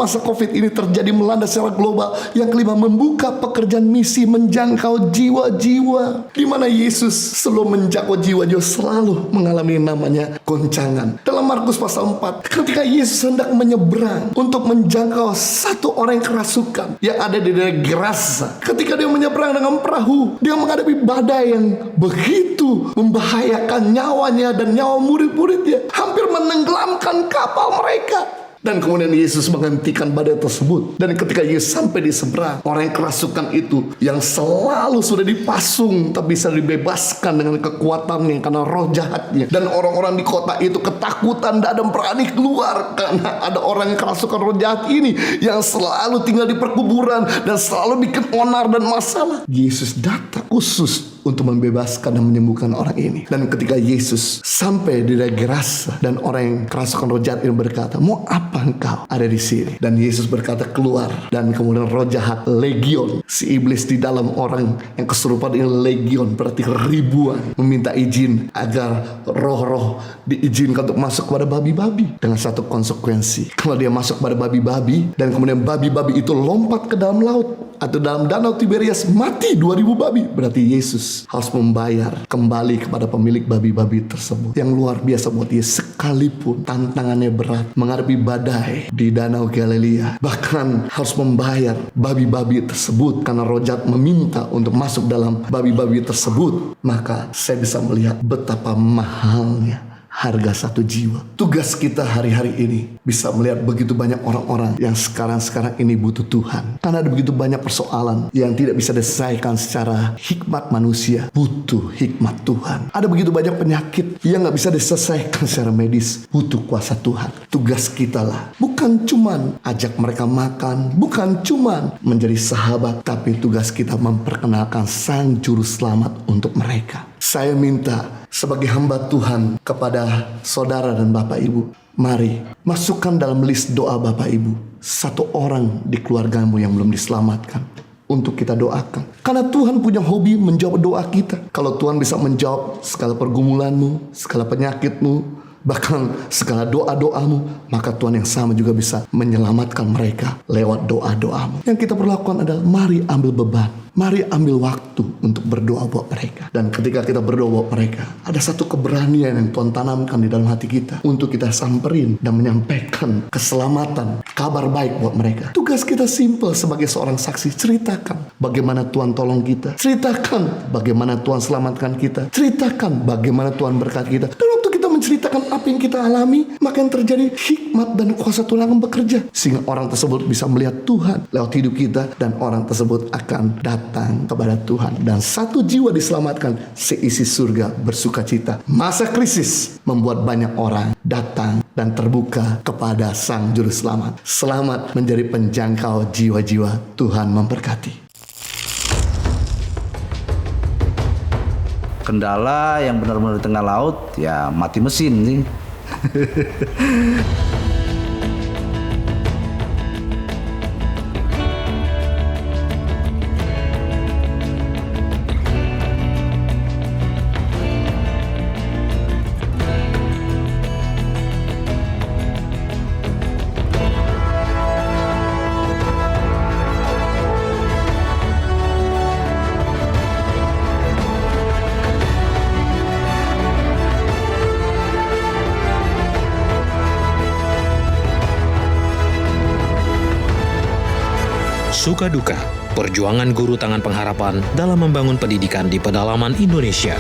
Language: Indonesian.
masa COVID ini terjadi melanda secara global. Yang kelima, membuka pekerjaan misi menjangkau jiwa-jiwa, di mana Yesus sebelum menjangkau jiwa-jiwa selalu mengalami namanya goncangan. Dalam Markus pasal 4, ketika Yesus hendak menyeberang untuk menjangkau satu orang yang kerasukan yang ada di daerah Gerasa, ketika dia menyeberang dengan perahu, dia menghadapi badai yang begitu membahayakan nyawanya dan nyawa murid-muridnya, hampir menenggelamkan kapal mereka. Dan kemudian Yesus menghentikan badai tersebut. Dan ketika Yesus sampai di seberang, orang yang kerasukan itu, yang selalu sudah dipasung, tak bisa dibebaskan dengan kekuatannya karena roh jahatnya. Dan orang-orang di kota itu ketakutan, tidak ada yang berani keluar, karena ada orang yang kerasukan roh jahat ini, yang selalu tinggal di perkuburan dan selalu bikin onar dan masalah. Yesus datang khusus untuk membebaskan dan menyembuhkan orang ini. Dan ketika Yesus sampai di daerah Gerasa, dan orang yang kerasukan roh jahat ini berkata, "Mau apa engkau ada di sini?" Dan Yesus berkata, "Keluar." Dan kemudian roh jahat legion, si iblis di dalam orang yang kesurupan ini legion, berarti ribuan, meminta izin agar roh-roh diizinkan untuk masuk kepada babi-babi, dengan satu konsekuensi. Kalau dia masuk kepada babi-babi, dan kemudian babi-babi itu lompat ke dalam laut atau dalam danau Tiberias, mati 2000 babi, berarti Yesus harus membayar kembali kepada pemilik babi-babi tersebut. Yang luar biasa buat dia, sekalipun tantangannya berat menghadapi badai di danau Galilea, bahkan harus membayar babi-babi tersebut karena roh jahat meminta untuk masuk dalam babi-babi tersebut. Maka saya bisa melihat betapa mahalnya harga satu jiwa. Tugas kita hari-hari ini bisa melihat begitu banyak orang-orang yang sekarang ini butuh Tuhan, karena ada begitu banyak persoalan yang tidak bisa diselesaikan secara hikmat manusia, butuh hikmat Tuhan. Ada begitu banyak penyakit yang gak bisa diselesaikan secara medis, butuh kuasa Tuhan. Tugas kita lah bukan cuman ajak mereka makan, bukan cuman menjadi sahabat, tapi tugas kita memperkenalkan Sang Juru Selamat untuk mereka. Saya minta sebagai hamba Tuhan kepada saudara dan Bapak Ibu, mari masukkan dalam list doa Bapak Ibu satu orang di keluargamu yang belum diselamatkan, untuk kita doakan. Karena Tuhan punya hobi menjawab doa kita. Kalau Tuhan bisa menjawab segala pergumulanmu, segala penyakitmu, bahkan segala doa-doamu, maka Tuhan yang sama juga bisa menyelamatkan mereka lewat doa-doamu. Yang kita perlu lakukan adalah mari ambil beban, mari ambil waktu untuk berdoa buat mereka. Dan ketika kita berdoa buat mereka, ada satu keberanian yang Tuhan tanamkan di dalam hati kita untuk kita samperin dan menyampaikan keselamatan, kabar baik buat mereka. Tugas kita simple sebagai seorang saksi, ceritakan bagaimana Tuhan tolong kita, ceritakan bagaimana Tuhan selamatkan kita, ceritakan bagaimana Tuhan berkati kita. Dan waktu kita menceritakan apa yang kita alami, maka yang terjadi hikmat dan kuasa Tuhan akan bekerja, sehingga orang tersebut bisa melihat Tuhan lewat hidup kita, dan orang tersebut akan datang kepada Tuhan, dan satu jiwa diselamatkan, seisi surga bersuka cita. Masa krisis membuat banyak orang datang dan terbuka kepada Sang Juru Selamat. Selamat menjadi penjangkau jiwa-jiwa. Tuhan memberkati. Kendala yang benar-benar di tengah laut, ya mati mesin sih. Suka duka, perjuangan guru tangan pengharapan dalam membangun pendidikan di pedalaman Indonesia.